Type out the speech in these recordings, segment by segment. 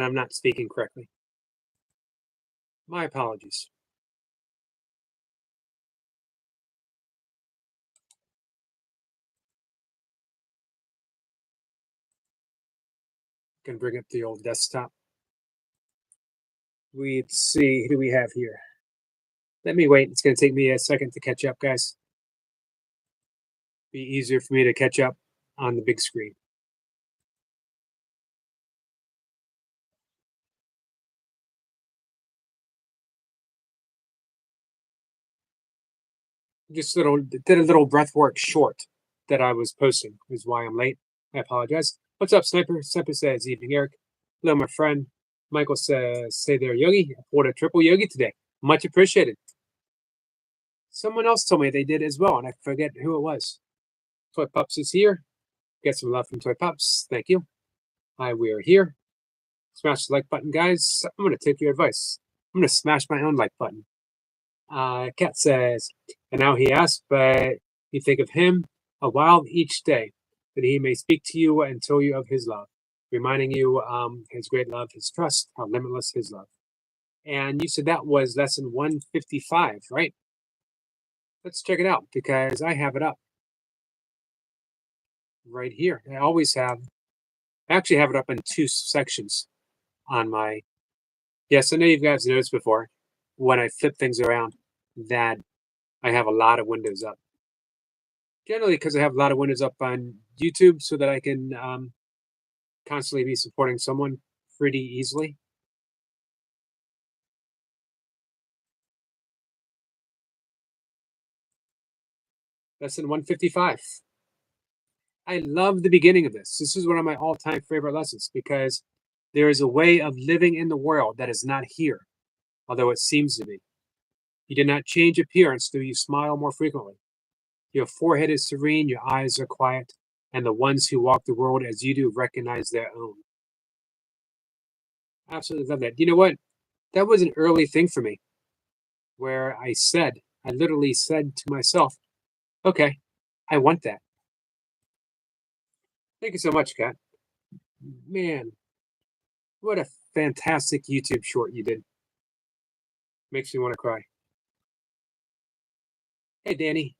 I'm not speaking correctly. My apologies. Can bring up the old desktop. Let's see, who do we have here? Let me wait. It's going to take me a second to catch up, guys. Be easier for me to catch up on the big screen. Just did a little breath work short that I was posting is why I'm late. I apologize. What's up, Sniper? Sniper says, evening, Eric. Hello, my friend. Michael says, say there, Yogi. I poured a triple Yogi today. Much appreciated. Someone else told me they did as well, and I forget who it was. Toy Pups is here. Get some love from Toy Pups. Thank you. Hi, we are here. Smash the like button, guys. I'm going to take your advice. I'm going to smash my own like button. Cat says, and now he asks, but you think of him a while each day, that he may speak to you and tell you of his love, reminding you his great love, his trust, how limitless his love. And you said that was lesson 155, right? Let's check it out because I have it up right here. I always have. I actually have it up in two sections on my. Yes, I know you guys noticed before when I flip things around that I have a lot of windows up. Generally, because I have a lot of windows up on YouTube so that I can constantly be supporting someone pretty easily. Lesson 155. I love the beginning of this. This is one of my all-time favorite lessons because there is a way of living in the world that is not here, although it seems to be. You do not change appearance, though you smile more frequently. Your forehead is serene, your eyes are quiet, and the ones who walk the world as you do recognize their own. Absolutely love that. You know what? That was an early thing for me where I literally said to myself, okay, I want that. Thank you so much, Kat. Man, what a fantastic YouTube short you did. Makes me want to cry. Hey, Danny.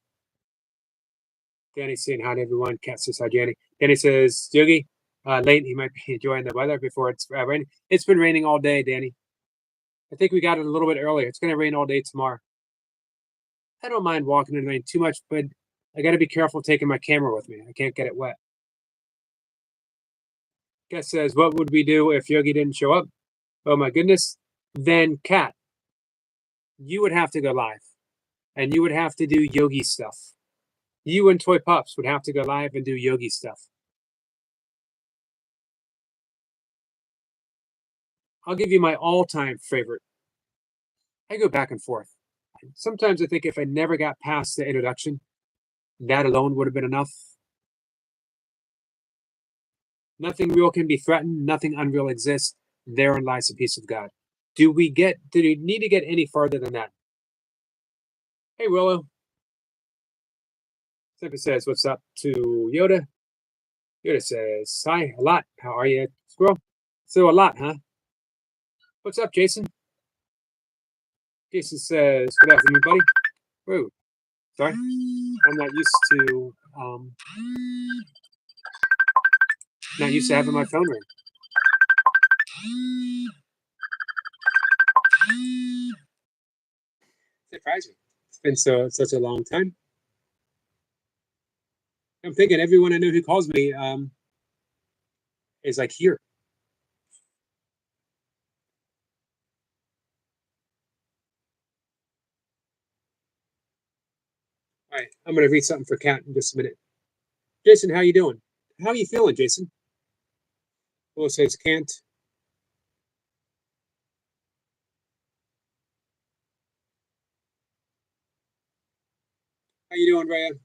Danny's saying hi to everyone. Kat says hi, Danny. Danny says, Yogi, late. He might be enjoying the weather before it's raining. It's been raining all day, Danny. I think we got it a little bit earlier. It's going to rain all day tomorrow. I don't mind walking in the rain too much, but I got to be careful taking my camera with me. I can't get it wet. Kat says, what would we do if Yogi didn't show up? Oh my goodness. Then, Kat, you would have to go live and you would have to do Yogi stuff. You and Toy Pups would have to go live and do Yogi stuff. I'll give you my all-time favorite. I go back and forth. Sometimes I think if I never got past the introduction, that alone would have been enough. Nothing real can be threatened. Nothing unreal exists. Therein lies the peace of God. Do we need to get any farther than that? Hey, Willow. Simple says, what's up to Yoda? Yoda says, hi, a lot. How are you, Squirrel? So a lot, huh? What's up, Jason? Jason says, good afternoon, buddy. Whoa, sorry. I'm not used to having my phone ring. Surprising. It's been such a long time. I'm thinking everyone I know who calls me is like here. All right, I'm going to read something for Kat in just a minute. Jason, how you doing? How are you feeling, Jason? Well, it says can't. How you doing, Raya?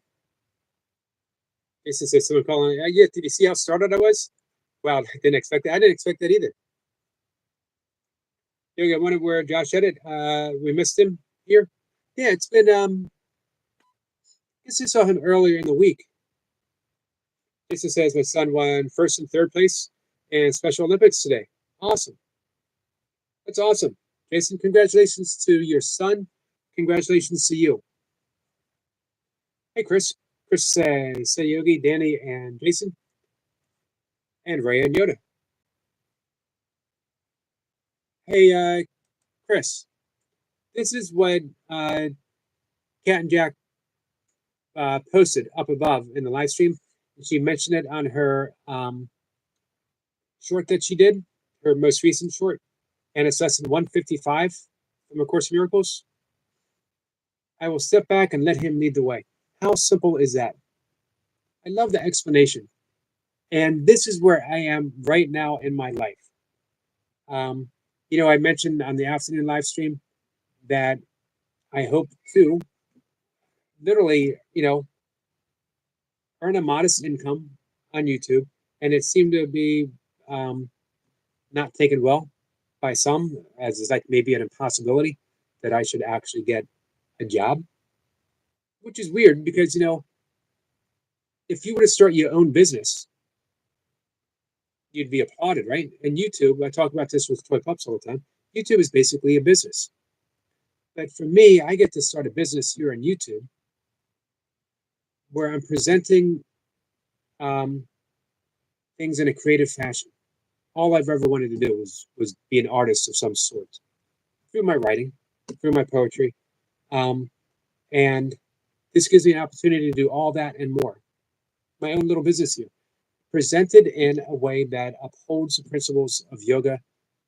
Jason says someone calling. Yeah, did you see how startled I was? Wow, I didn't expect that. I didn't expect that either. You wonder where Josh headed. We missed him here. Yeah, it's been. I guess I saw him earlier in the week. Jason says my son won first and third place in Special Olympics today. Awesome. That's awesome. Jason, congratulations to your son. Congratulations to you. Hey, Chris. Chris says, say Yogi, Danny, and Jason, and Ray and Yoda. Hey, Chris, this is what Cat and Jack posted up above in the live stream. She mentioned it on her short that she did, her most recent short, and it's lesson 155 from A Course in Miracles. I will step back and let him lead the way. How simple is that? I love the explanation. And this is where I am right now in my life. I mentioned on the afternoon live stream that I hope to literally, earn a modest income on YouTube. And it seemed to be um, not taken well by some, as is like maybe an impossibility that I should actually get a job, which is weird because, if you were to start your own business, you'd be applauded, right? And YouTube, I talk about this with Toy Pups all the time. YouTube is basically a business. But for me, I get to start a business here on YouTube where I'm presenting um, things in a creative fashion. All I've ever wanted to do was be an artist of some sort through my writing, through my poetry, um, and this gives me an opportunity to do all that and more. My own little business here, presented in a way that upholds the principles of yoga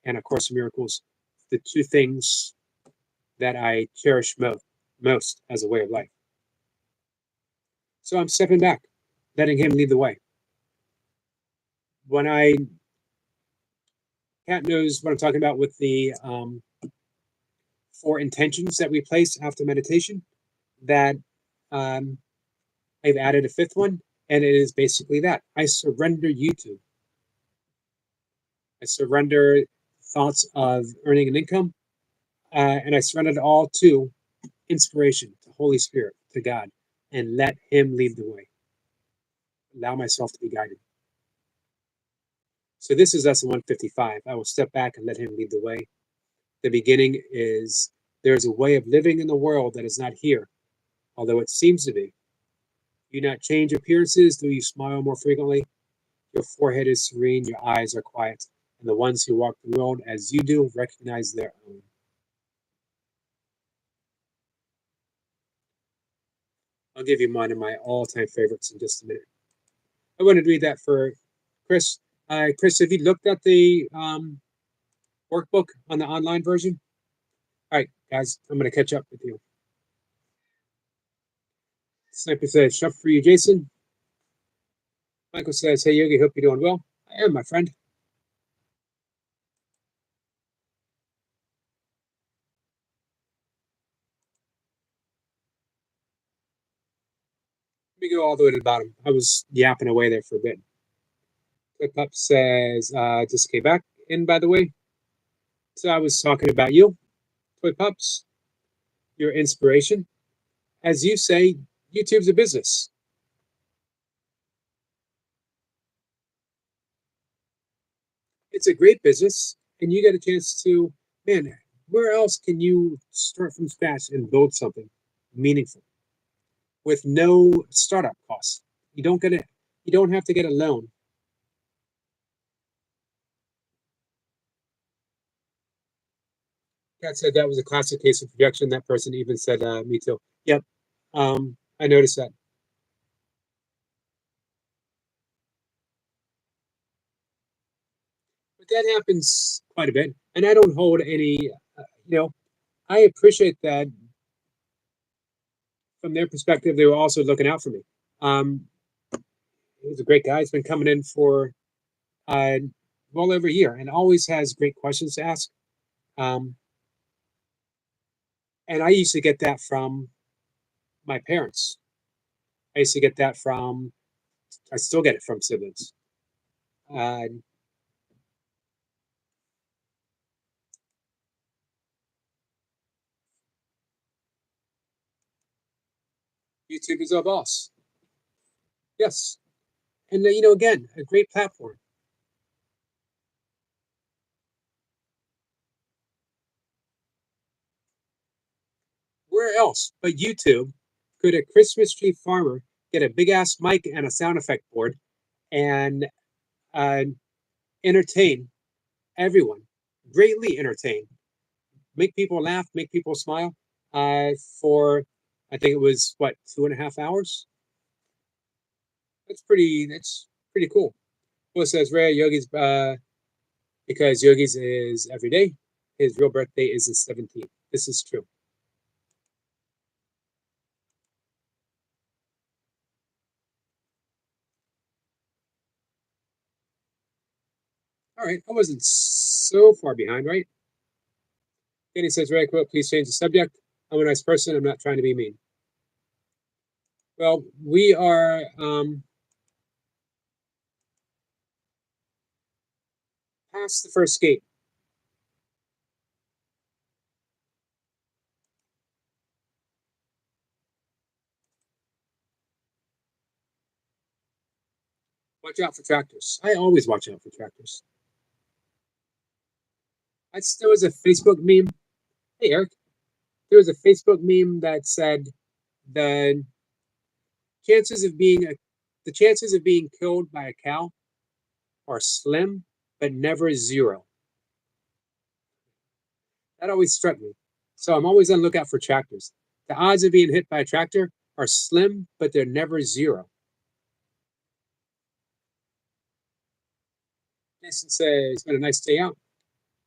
and A Course in Miracles, the two things that I cherish most as a way of life. So I'm stepping back, letting him lead the way. When Cat knows what I'm talking about with the four intentions that we place after meditation, that um, I've added a fifth one, and it is basically that I surrender YouTube. I surrender thoughts of earning an income, and I surrender it all to inspiration, to Holy Spirit, to God, and let Him lead the way. Allow myself to be guided. So this is lesson 155. I will step back and let Him lead the way. The beginning is there is a way of living in the world that is not here, although it seems to be. You not change appearances, though you smile more frequently. Your forehead is serene, your eyes are quiet, and the ones who walk the world as you do recognize their own. I'll give you one of my all-time favorites in just a minute. I wanted to read that for Chris. Chris, have you looked at the workbook on the online version? All right, guys, I'm going to catch up with you. Sniper says, "Shop for you, Jason." Michael says, "Hey, Yogi, hope you're doing well." I am, my friend. Let me go all the way to the bottom. I was yapping away there for a bit. Clip Up says, just came back in, by the way. So I was talking about you, Toy Pups, your inspiration. As you say, YouTube's a business. It's a great business, and you get a chance to, man, where else can you start from scratch and build something meaningful with no startup costs? You don't get it. You don't have to get a loan. Kat said that was a classic case of projection. That person even said, "Me too." Yep, I noticed that. But that happens quite a bit, and I don't hold any. I appreciate that from their perspective. They were also looking out for me. Um, he's a great guy. He's been coming in for uh, well over a year, and always has great questions to ask. Um, and I used to get that from my parents. I used to get that from. I still get it from siblings. Uh, YouTube is our boss. Yes, and again, a great platform. where else but YouTube could a Christmas tree farmer get a big ass mic and a sound effect board and uh, entertain everyone, greatly entertain, make people laugh, make people smile for, I think it was, what, 2.5 hours? That's pretty cool. Well, it says Rare Yogi's, because Yogi's is every day. His real birthday is the 17th. This is true. All right, I wasn't so far behind, right? Danny says, Ray, quote, please change the subject. I'm a nice person. I'm not trying to be mean. Well, we are past the first gate. Watch out for tractors. I always watch out for tractors. There was a Facebook meme. Hey, Eric. There was a Facebook meme that said the chances of being the chances of being killed by a cow are slim, but never zero. That always struck me. So I'm always on the lookout for tractors. The odds of being hit by a tractor are slim, but they're never zero. Jason says, it's been a nice day out.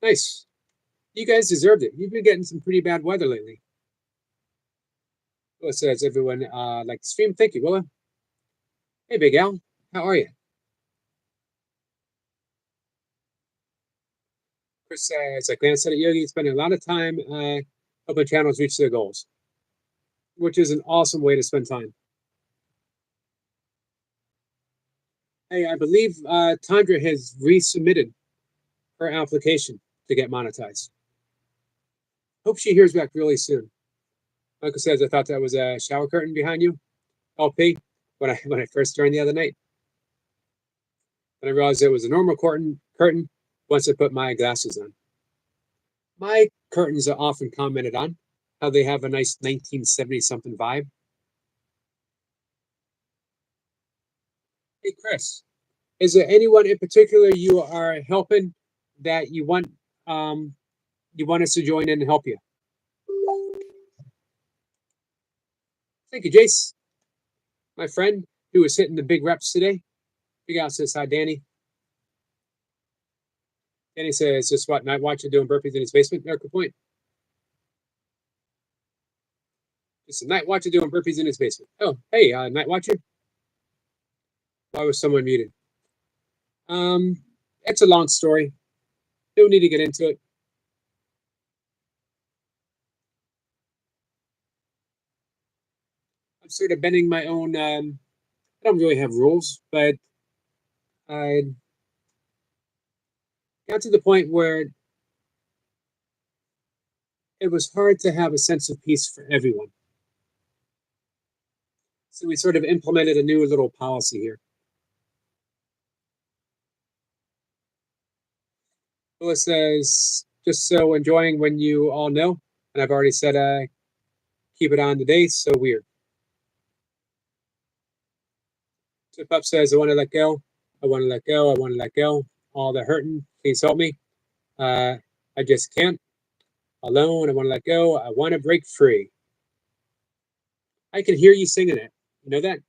Nice. You guys deserved it. You've been getting some pretty bad weather lately. Willa says, everyone like the stream. Thank you, Willa. Hey, Big Al. How are you? Chris says, like Lance said at Yogi, spending a lot of time helping channels reach their goals, which is an awesome way to spend time. Hey, I believe Tundra has resubmitted her application to get monetized. Hope she hears back really soon. Michael says, I thought that was a shower curtain behind you, LP, when I first joined the other night. Then I realized it was a normal curtain once I put my glasses on. My curtains are often commented on, how they have a nice 1970-something vibe. Hey, Chris, is there anyone in particular you are helping that you want us to join in and help you? Thank you, Jace. My friend who was hitting the big reps today. Big Al says, hi, Danny. Danny says, just what, Night Watcher doing burpees in his basement? Erica Point. Just a Night Watcher doing burpees in his basement. Oh, hey, Night Watcher. Why was someone muted? It's a long story. Don't need to get into it. I'm sort of bending my own. I don't really have rules, but I got to the point where it was hard to have a sense of peace for everyone. So we sort of implemented a new little policy here. Phyllis says, just so enjoying when you all know, and I've already said keep it on today, so weird. Tip Up says, I want to let go. I want to let go. I want to let go. All the hurting, please help me. I just can't. Alone, I want to let go. I want to break free. I can hear you singing it. You know that?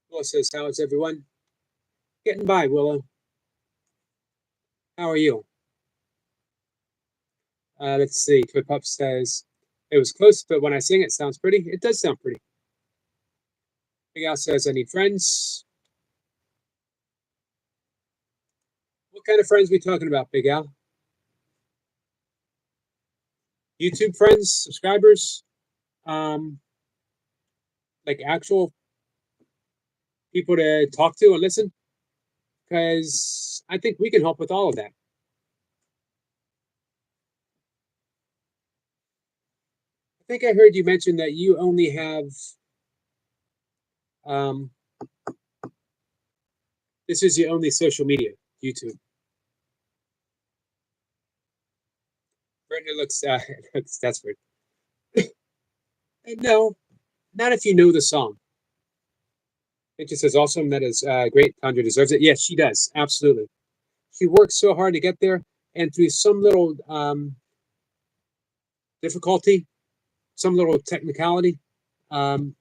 Willow says, how is everyone? Getting by, Willow. How are you? Let's see. Twip Up says, it was close, but when I sing it sounds pretty. It does sound pretty. Big Al says, I need friends. What kind of friends we talking about, Big Al? YouTube friends, subscribers, like actual people to talk to and listen? Because I think we can help with all of that. I think I heard you mention that you only have this is your only social media, YouTube. Brittany looks looks desperate. No, not if you know the song. It just says awesome. That is great. Tundra deserves it. Yes, she does. Absolutely. She worked so hard to get there, and through some little difficulty, some little technicality, um,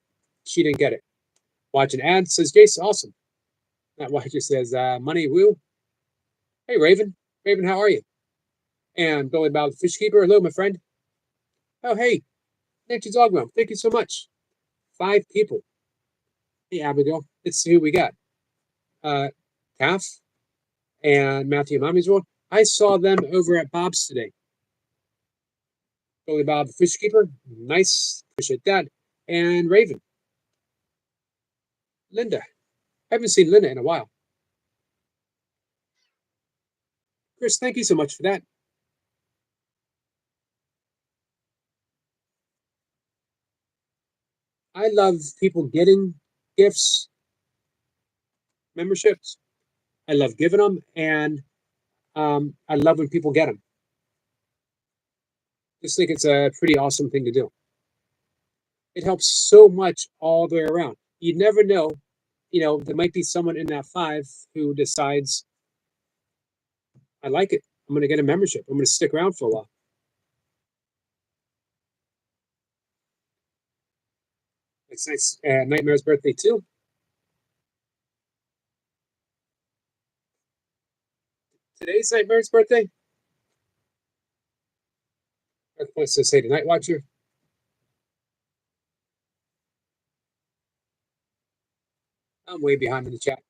she didn't get it. Watch an ad says Jace, awesome. That watcher says money woo. Hey Raven, Raven, how are you? And Billy Bob the Fish Keeper, hello my friend. Oh hey, Nancy Dogwell, thank you so much. 5 people. Hey Abigail, let's see who we got. Taff and Matthew Mommy's World. I saw them over at Bob's today. Billy Bob the Fish Keeper, nice, appreciate that. And Raven. Linda. I haven't seen Linda in a while. Chris, thank you so much for that. I love people getting gifts, memberships. I love giving them, and I love when people get them. Just think it's a pretty awesome thing to do. It helps so much all the way around. You never know, there might be someone in that 5 who decides, I like it. I'm going to get a membership. I'm going to stick around for a while. It's nice. Nightmare's birthday too. Today's Nightmare's birthday. What's to say to Night Watcher? I'm way behind in the chat.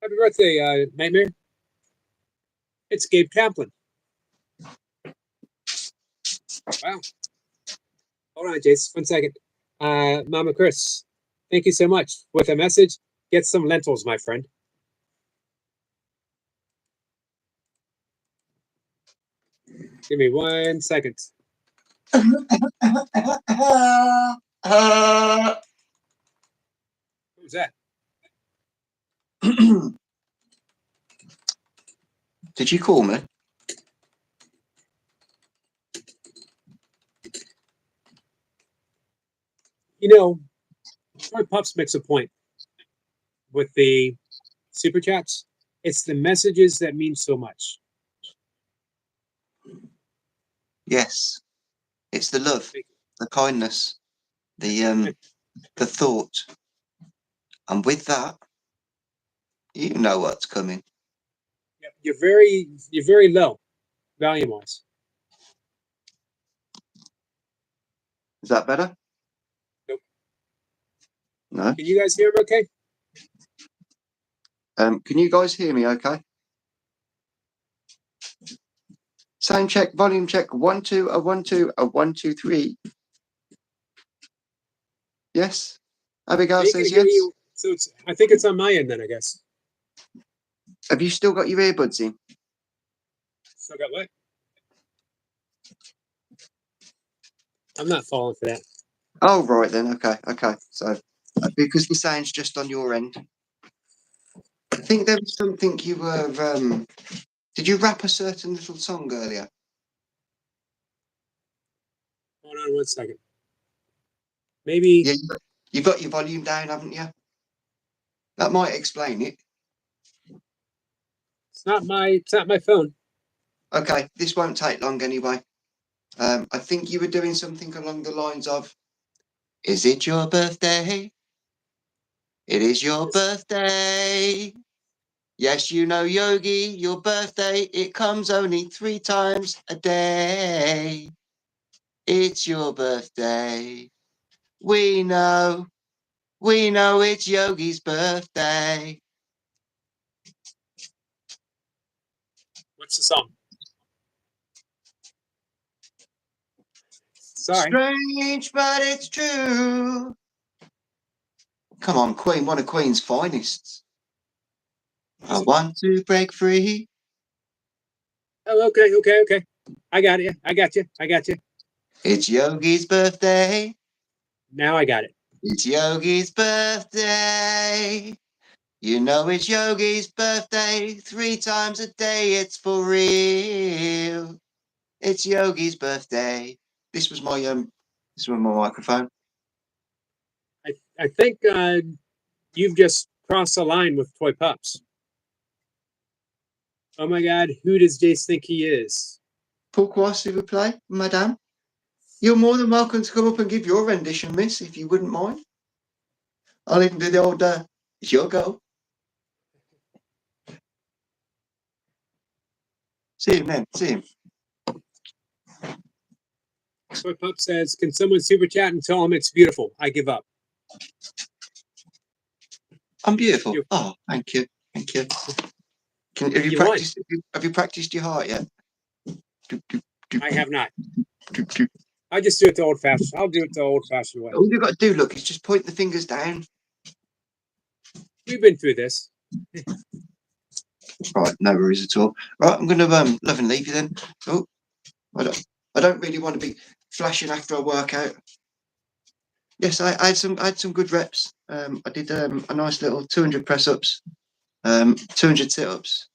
Happy birthday, Nightmare. It's Gabe Kaplan. Wow. Hold on, Jace. 1 second. Mama Chris, thank you so much. With a message, get some lentils, my friend. Give me 1 second. Who's that? Did you call me? Troy Pups makes a point with the super chats. It's the messages that mean so much. Yes, it's the love, the kindness, the thought, and with that, you know what's coming. You're very low, volume wise. Is that better? Nope. No. Can you guys hear me okay? Can you guys hear me okay? Sound check, volume check, 1 2 a 1 2 a 1 2 3. Yes. Abigail says yes. You, so I think it's on my end then, I guess. Have you still got your earbuds in? Still got what? I'm not falling for that. Oh, right then. Okay. So, because the sound's just on your end. I think there was something you were. Did you rap a certain little song earlier? Hold on 1 second. Maybe. Yeah, you've got your volume down, haven't you? That might explain it. It's not my phone. Okay, this won't take long anyway. I think you were doing something along the lines of, "Is it your birthday? It is your birthday. Yes, you know, Yogi, your birthday, it comes only 3 times a day. It's your birthday. We know it's Yogi's birthday." What's the song? Sorry. Strange, but it's true. Come on, Queen, one of Queen's finest. I want to break free. Oh, okay. I got you. It's Yogi's birthday. Now I got it. It's Yogi's birthday. You know it's Yogi's birthday 3 times a day. It's for real. It's Yogi's birthday. This was my microphone. I think you've just crossed a line with Toy Pups. Oh my God, who does Jace think he is? Pourquoi, s'il vous plaît, madame? You're more than welcome to come up and give your rendition, miss, if you wouldn't mind. I'll even do the old, it's your go. See him then, see him. Toy Pup says, "Can someone super chat and tell him it's beautiful? I give up." I'm beautiful. You. Oh, thank you, thank you. Have you practiced your heart yet? I have not. I just do it the old-fashioned. I'll do it the old-fashioned way. All you've got to do, look, is just point the fingers down. We've been through this. Right, no worries at all. Right, I'm going to love and leave you then. Oh, I don't really want to be flashing after I work out. Yes, I had some good reps. I did a nice little 200 press ups, 200 sit ups,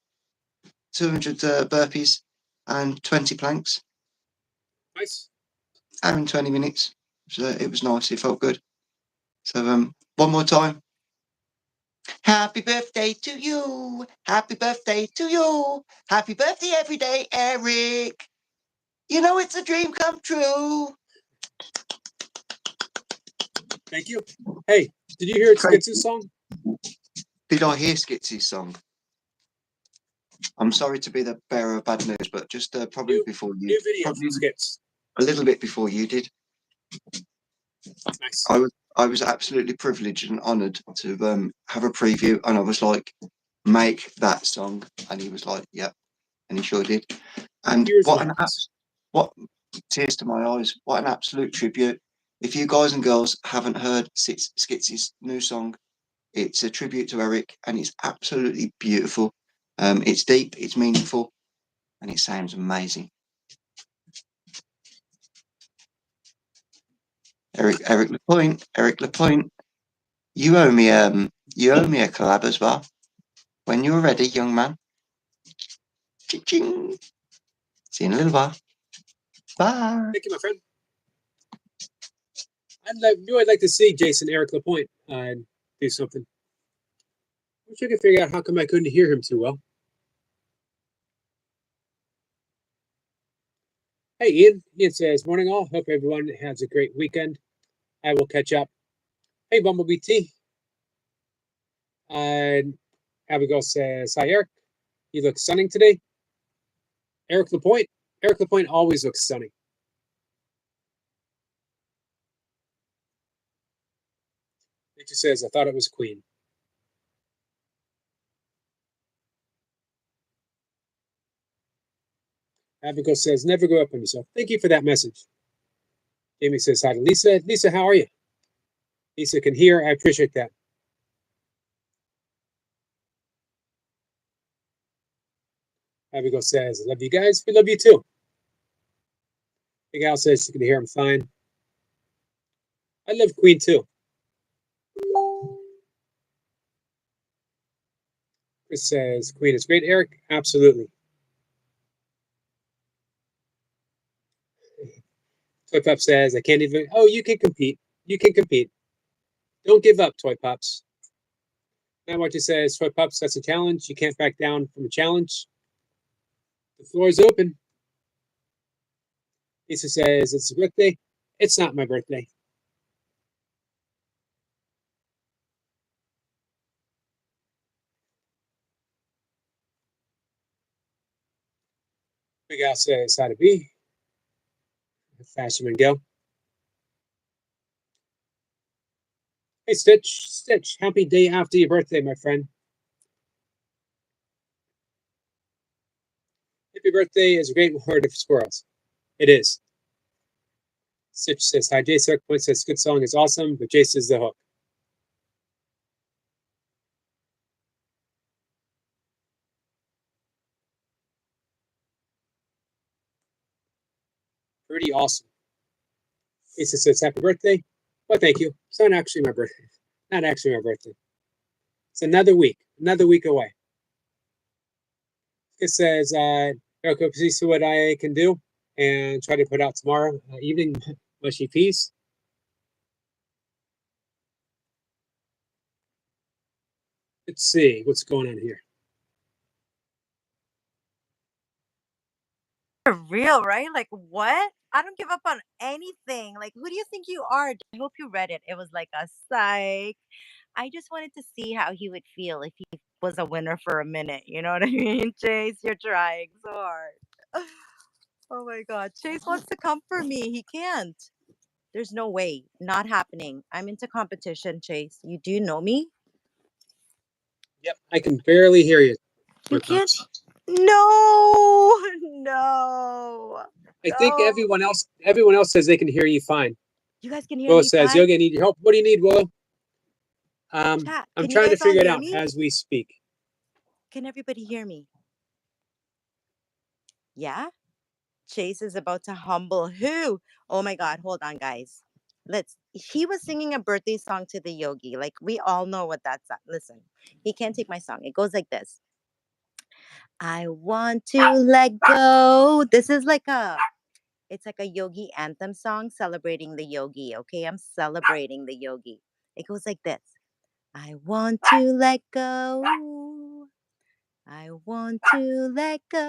200 burpees, and 20 planks. Nice. And in 20 minutes. So it was nice. It felt good. So one more time. Happy birthday to you. Happy birthday to you. Happy birthday every day, Eric. You know it's a dream come true. Thank you. Hey, did you hear Skitsu's song? Did I hear Skitsy's song? I'm sorry to be the bearer of bad news, but just probably before you. New video from Skits. A little bit before you did. Nice. I was absolutely privileged and honoured to have a preview, and I was like, make that song, and he was like, yep, and he sure did. And what tears to my eyes! What an absolute tribute! If you guys and girls haven't heard Skitsy's new song, it's a tribute to Eric, and it's absolutely beautiful. It's deep, it's meaningful, and it sounds amazing. Eric Lapointe, you owe me a collab as well. When you're ready, young man. Ching. See you in a little while. Bye. Thank you, my friend. I'd like to see Jason Eric Lapointe do something. I'm trying to figure out how come I couldn't hear him too well. Hey, Ian. Ian says, "Morning all. Hope everyone has a great weekend. I will catch up." Hey, Bumblebee T. Abigail says, "Hi, Eric. You look stunning today." Eric Lapointe. Eric Lapointe always looks stunning. Nature says, "I thought it was Queen." Abigail says, "Never go up on yourself." Thank you for that message. Amy says, "Hi to Lisa." Lisa, how are you? Lisa can hear. I appreciate that. Abigail says, "I love you guys." We love you too. Big Al says she can hear him fine. I love Queen too. Chris says, "Queen is great." Eric, absolutely. Toy Pop says, "I can't even." Oh, you can compete. You can compete. Don't give up, Toy Pops. Now what you says, Toy Pops, that's a challenge. You can't back down from a challenge. The floor is open. Lisa says, "It's a birthday." It's not my birthday. Big Al says, "How to be." Fashion go. Hey, Stitch. Stitch, happy day after your birthday, my friend. Happy birthday is a great word for us. It is. Stitch says, "Hi, Jace." Point says, "Good song is awesome, but Jace is the hook." Pretty awesome. Lisa says, "Happy birthday." Well, thank you. It's not actually my birthday. Not actually my birthday. It's another week away. It says, Eric, hope to see what I can do and try to put out tomorrow evening. Mushy peace. Let's see what's going on here. For real, right? Like, what? I don't give up on anything. Like, who do you think you are? I hope you read it. It was like a psych. I just wanted to see how he would feel if he was a winner for a minute. You know what I mean? Chase, you're trying so hard. Oh my God. Chase wants to come for me. He can't. There's no way. Not happening. I'm into competition, Chase. You do know me? Yep, I can barely hear you. You can't. No, no. I think No. everyone else says they can hear you fine. You guys can hear Willow me says, fine? Yogi, I need your help. What do you need, Willow? Chat, I'm can you trying to guys all figure it hear out me? as we speak. Can everybody hear me? Yeah? Chase is about to humble who? Oh my God, hold on, guys. He was singing a birthday song to the yogi. Like, we all know what that's. Listen, he can't take my song. It goes like this. I want to let go. It's like a yogi anthem song celebrating the yogi. Okay, I'm celebrating the yogi. It goes like this. I want to let go. I want to let go.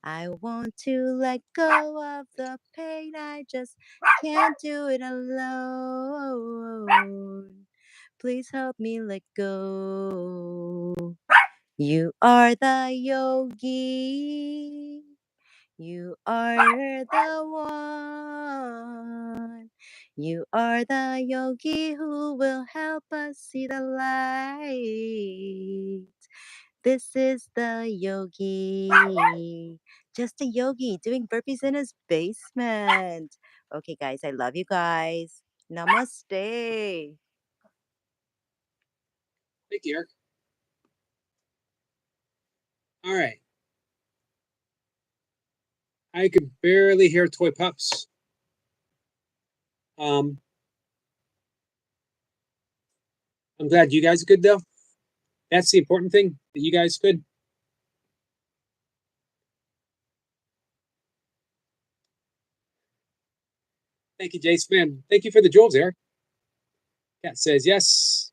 I want to let go of the pain. I just can't do it alone. Please help me let go. You are the yogi. You are the one. You are the yogi who will help us see the light. This is the yogi. Just a yogi doing burpees in his basement. Okay, guys, I love you guys. Namaste. Thank you, Eric. All right. I could barely hear Toy Pups. I'm glad you guys are good though. That's the important thing, that you guys good. Thank you, Jace. Man, thank you for the jewels, Eric. Cat says yes.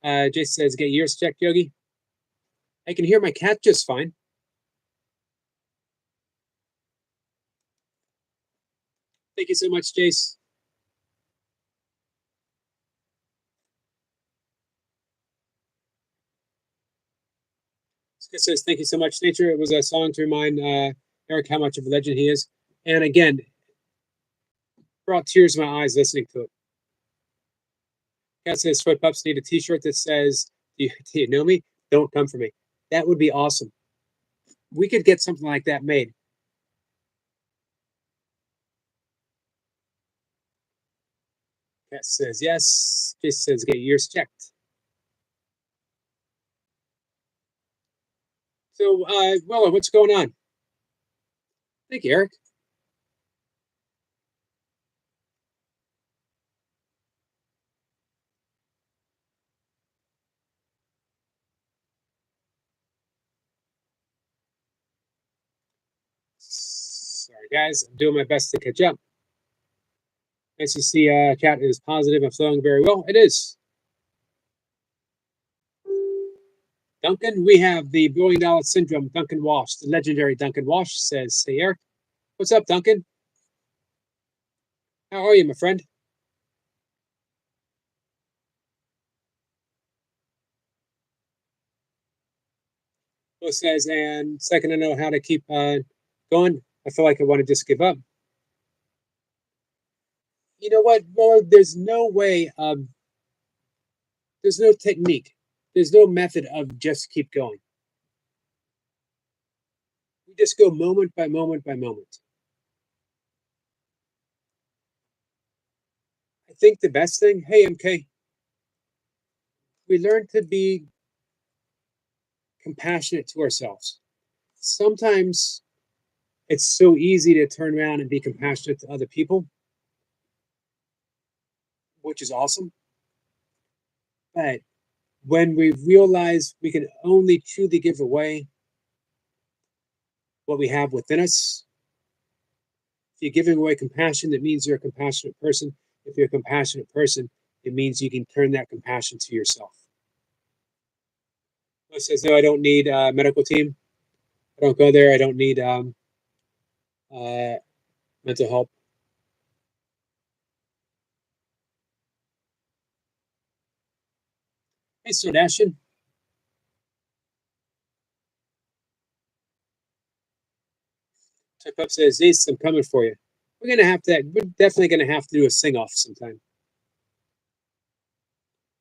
Jace says, get yours checked, Yogi. I can hear my cat just fine. Thank you so much, Jace. It says, thank you so much, Nature. It was a song to remind Eric how much of a legend he is. And again, brought tears to my eyes listening to it. Cat says, Toy Pups need a t-shirt that says, do you know me? Don't come for me. That would be awesome. We could get something like that made. Cat says, yes. Jason says, get your ears checked. So, Willow, what's going on? Thank you, Eric. Sorry, guys. I'm doing my best to catch up. Nice to see chat is positive and flowing very well. It is. Duncan, we have the $1 billion syndrome, Duncan Walsh, the legendary Duncan Walsh says, hey, Eric. What's up, Duncan? How are you, my friend? Will says, and second to know how to keep going. I feel like I want to just give up. You know what, Will? There's no way there's no technique. There's no method of just keep going. We just go moment by moment by moment. I think the best thing, hey, MK, we learn to be compassionate to ourselves. Sometimes it's so easy to turn around and be compassionate to other people, which is awesome. But when we realize we can only truly give away what we have within us, if you're giving away compassion, that means you're a compassionate person. If you're a compassionate person, it means you can turn that compassion to yourself. It says, no, I don't need a medical team. I don't go there. I don't need mental help. Hey, Sardashian. Type up says, Ace, I'm coming for you. We're definitely gonna have to do a sing-off sometime.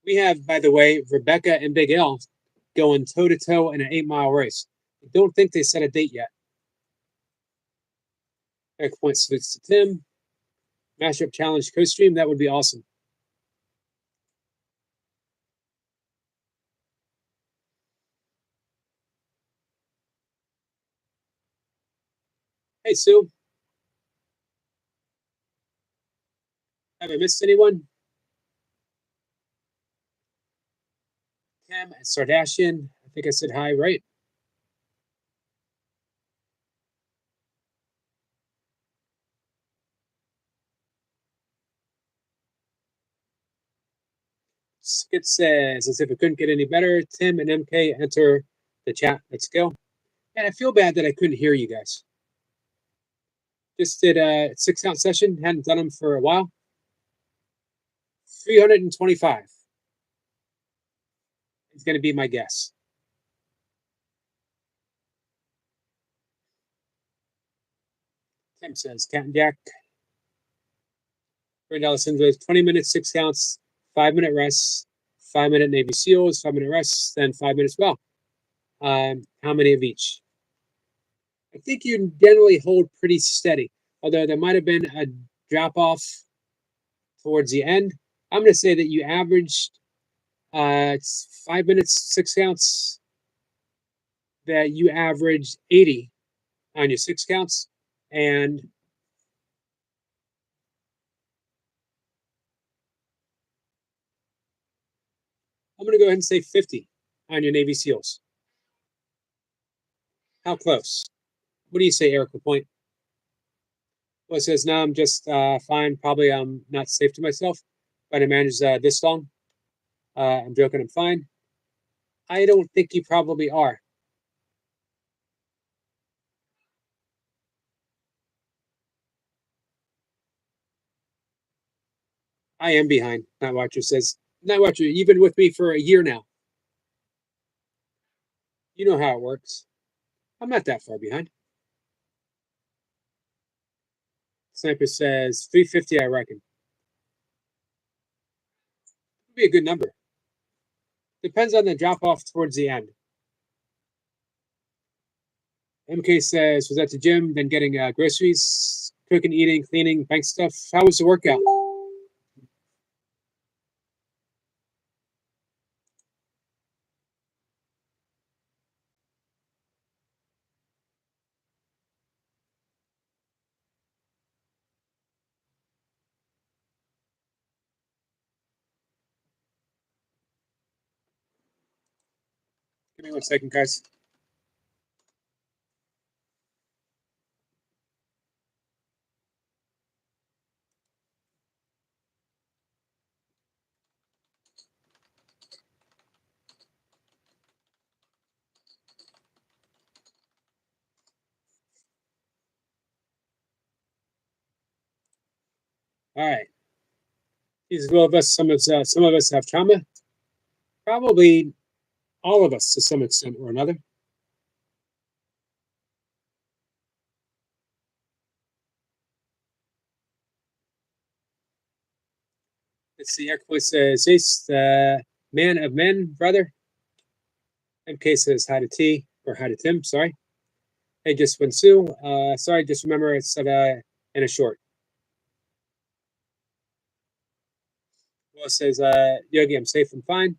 We have, by the way, Rebecca and Big L going toe-to-toe in an 8-mile race. I don't think they set a date yet. Eric points to Tim. Mashup challenge co-stream, that would be awesome. Hey, Sue. Have I missed anyone? Cam and Sardashian. I think I said hi, right? Skip says, as if it couldn't get any better, Tim and MK enter the chat. Let's go. And I feel bad that I couldn't hear you guys. Just did a 6-ounce session. Hadn't done them for a while. 325 is going to be my guess. Tim says, Cat and Jack. Brand Ellison says, 20 minutes, 6 ounce, 5-minute rest, 5-minute Navy SEALs, 5-minute rest, then 5 minutes. Well, how many of each? I think you generally hold pretty steady, although there might have been a drop off towards the end. I'm going to say that you averaged 5 minutes, 6 counts, that you averaged 80 on your 6 counts, and I'm going to go ahead and say 50 on your Navy SEALs. How close? What do you say, Eric LaPointe? Well, it says, no, I'm just fine. Probably I'm not safe to myself, but I managed this long. I'm joking, I'm fine. I don't think you probably are. I am behind, Nightwatcher says. Nightwatcher, you've been with me for a year now. You know how it works. I'm not that far behind. Sniper says 350, I reckon. Would be a good number. Depends on the drop off towards the end. MK says, was at the gym, then getting groceries, cooking, eating, cleaning, bank stuff. How was the workout? Give me 1 second, guys. All right. These are all of us. Some of us have trauma. Probably all of us to some extent or another. Let's see. Earthquake says, Ace, man of men, brother. MK says hi to T, or hi to Tim, sorry. Hey, just when Sue, sorry, just remember it's in a short. Well, says, Yogi, I'm safe and fine.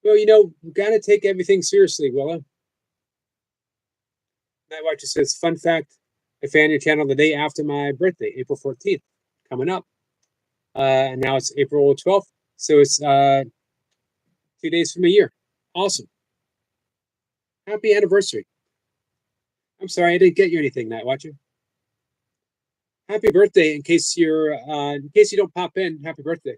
Well, you gotta take everything seriously, Willow. Nightwatcher says, fun fact, I found your channel the day after my birthday, April 14th, coming up. And now it's April 12th. So it's 2 days from a year. Awesome. Happy anniversary. I'm sorry, I didn't get you anything, Night Watcher. Happy birthday! In case you don't pop in, happy birthday.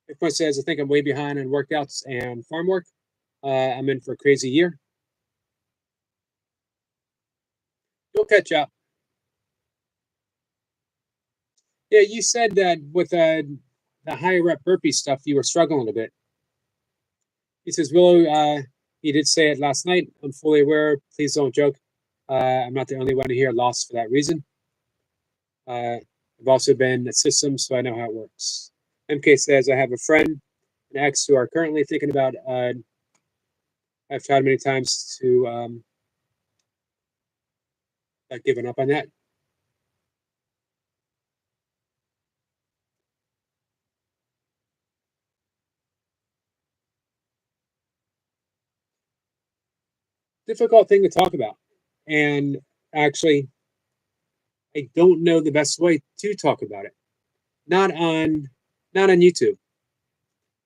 Of course, says I think I'm way behind on workouts and farm work. I'm in for a crazy year. You'll catch up. Yeah, you said that with the higher rep burpee stuff, you were struggling a bit. He says, Willow, he did say it last night. I'm fully aware. Please don't joke. I'm not the only one to hear loss for that reason. I've also been at systems, so I know how it works. MK says, I have a friend, an ex, who are currently thinking about, I've tried many times to given up on that. Difficult thing to talk about. And actually, I don't know the best way to talk about it. Not on YouTube.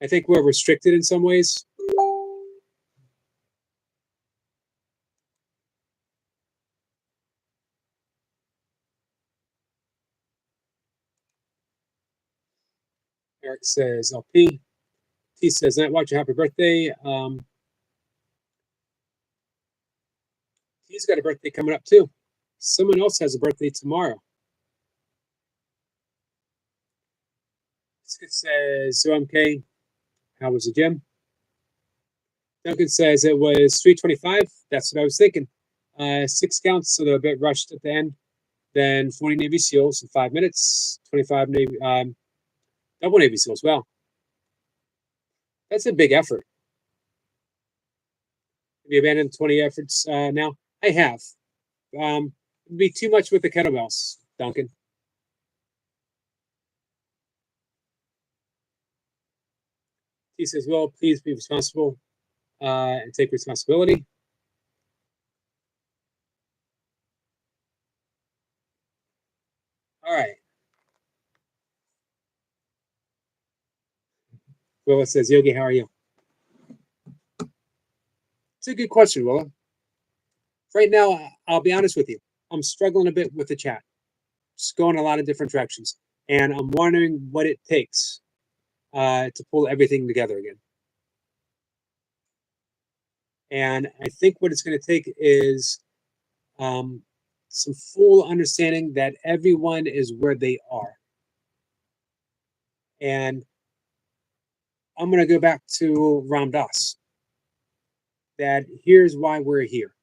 I think we're restricted in some ways. Eric says LP. He says, Night Watcher, happy birthday. He's got a birthday coming up too. Someone else has a birthday tomorrow. Skid says, so MK, how was the gym? Duncan says it was 325. That's what I was thinking. 6 counts, so they're a bit rushed at the end. Then 40 Navy SEALs in 5 minutes. 25 Navy, double Navy SEALs. Well, that's a big effort. Have you abandoned 20 efforts now? I have. It'd be too much with the kettlebells, Duncan. He says, well, please be responsible and take responsibility. All right. Willa says, Yogi, how are you? It's a good question, Willa. Right now, I'll be honest with you. I'm struggling a bit with the chat. It's going a lot of different directions. And I'm wondering what it takes to pull everything together again. And I think what it's going to take is some full understanding that everyone is where they are. And I'm going to go back to Ram Dass. That here's why we're here.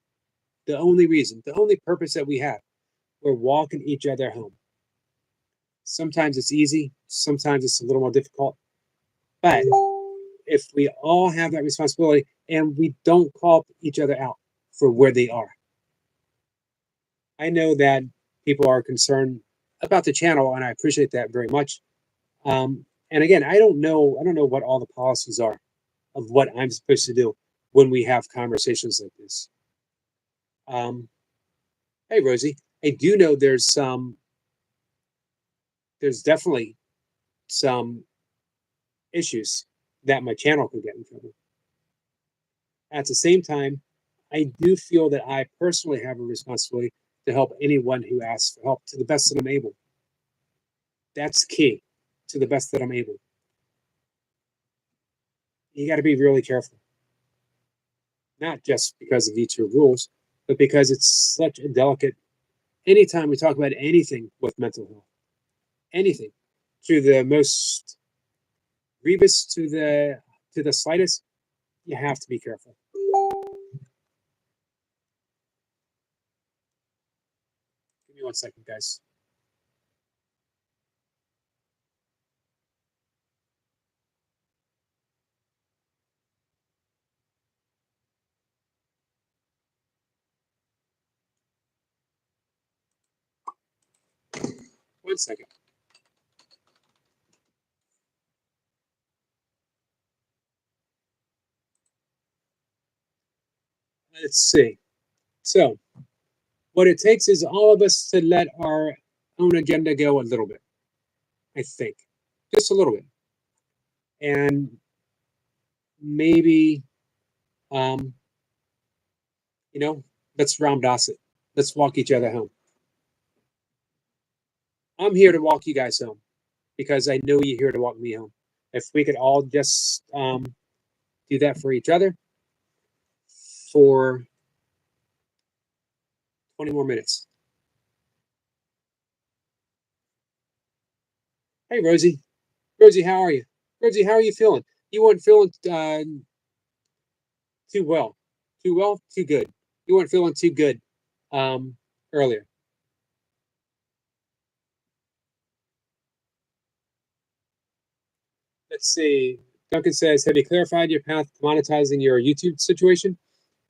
The only reason, the only purpose that we have, we're walking each other home. Sometimes it's easy, sometimes it's a little more difficult. But if we all have that responsibility and we don't call each other out for where they are. I know that people are concerned about the channel, and I appreciate that very much. And again, I don't know what all the policies are of what I'm supposed to do when we have conversations like this. Hey, Rosie, I do know there's definitely some issues that my channel could get in trouble. At the same time, I do feel that I personally have a responsibility to help anyone who asks for help to the best that I'm able. That's key, to the best that I'm able. You got to be really careful. Not just because of YouTube rules, but because it's such a delicate, anytime we talk about anything with mental health, anything, to the most grievous to the slightest, you have to be careful. Give me 1 second, guys. One second. Let's see. So, what it takes is all of us to let our own agenda go a little bit. I think. Just a little bit. and maybe, you know, let's Ram Dass it. Let's walk each other home. I'm here to walk you guys home because I know you're here to walk me home. If we could all just do that for each other for 20 more minutes. Hey, Rosie. Rosie, how are you? Rosie, how are you feeling? You weren't feeling too well. Too well? Too good. You weren't feeling too good earlier. Let's see. Duncan says, have you clarified your path to monetizing your YouTube situation?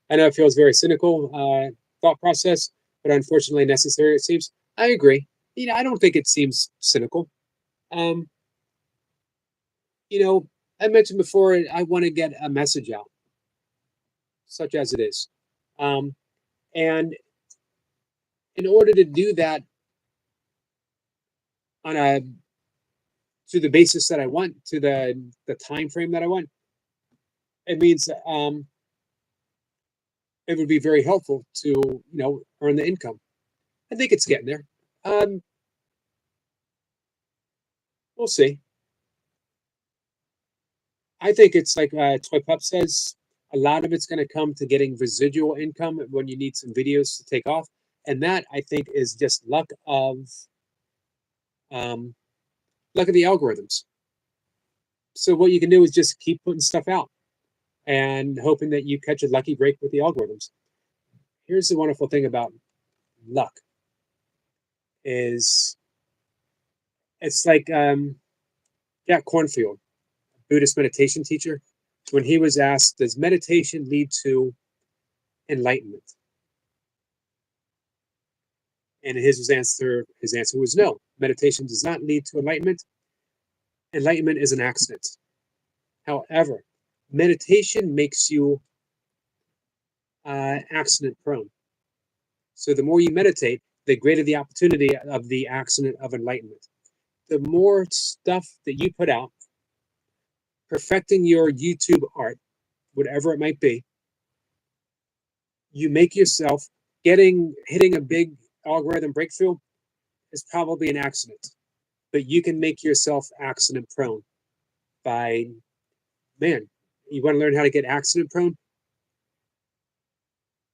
I know it feels very cynical thought process, but unfortunately necessary, it seems. I agree. You know, I don't think it seems cynical. Um, you know, I mentioned before, I want to get a message out, such as it is. And in order to do that on a to the basis that I want, to the time frame that I want, it means it would be very helpful to earn the income. I think it's getting there. We'll see. I think it's like Toy Pup says, a lot of it's going to come to getting residual income when you need some videos to take off, and that I think is just luck of the algorithms. So what you can do is just keep putting stuff out and hoping that you catch a lucky break with the algorithms. Here's the wonderful thing about luck is it's like Jack Cornfield, Buddhist meditation teacher, when he was asked, does meditation lead to enlightenment? And his answer was no. Meditation does not lead to enlightenment. Enlightenment is an accident. However, meditation makes you accident prone. So the more you meditate, the greater the opportunity of the accident of enlightenment. The more stuff that you put out, perfecting your YouTube art, whatever it might be, you make yourself hitting a big algorithm breakthrough is probably an accident, but you can make yourself accident prone by, man, you want to learn how to get accident prone?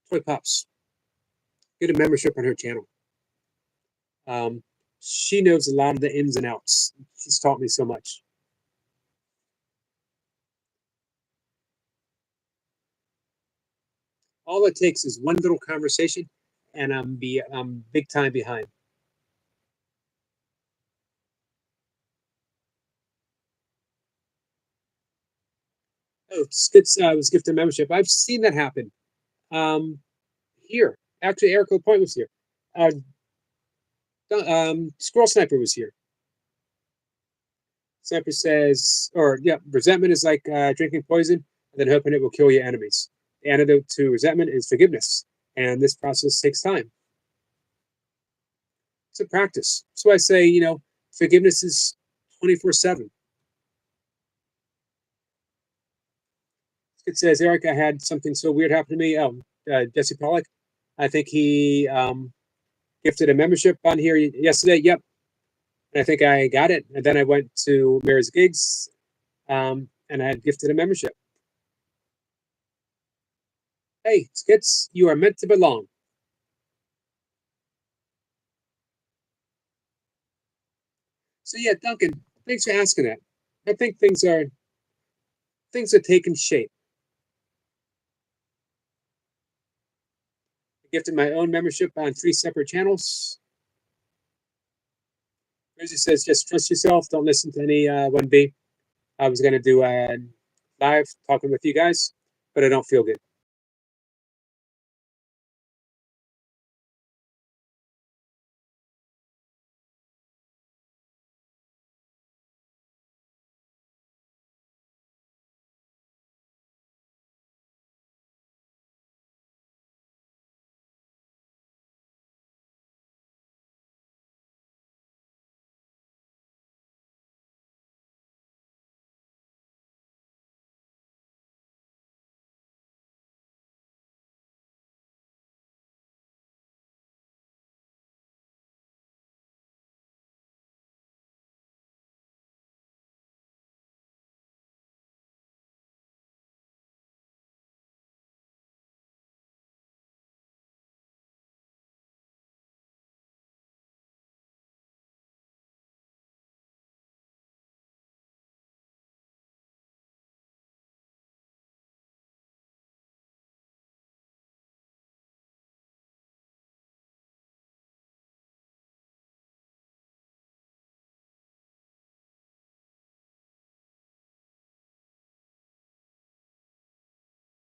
Toy Pops. Get a membership on her channel. She knows a lot of the ins and outs. She's taught me so much. All it takes is one little conversation, and I'm big time behind. Oh, Skits was gifted membership. I've seen that happen. Here, actually, Eric Lapointe was here. Squirrel Sniper was here. Sniper says, resentment is like drinking poison and then hoping it will kill your enemies. The antidote to resentment is forgiveness, and this process takes time. It's a practice. So I say, forgiveness is 24/7. It says, Eric, I had something so weird happen to me. Jesse Pollock, I think he gifted a membership on here yesterday. Yep. And I think I got it. And then I went to Mary's Gigs and I had gifted a membership. Hey, Skits, you are meant to belong. So yeah, Duncan, thanks for asking that. I think things are taking shape. I gifted my own membership on 3 separate channels. Rosie says, just trust yourself. Don't listen to any 1B. I was going to do a live talking with you guys, but I don't feel good.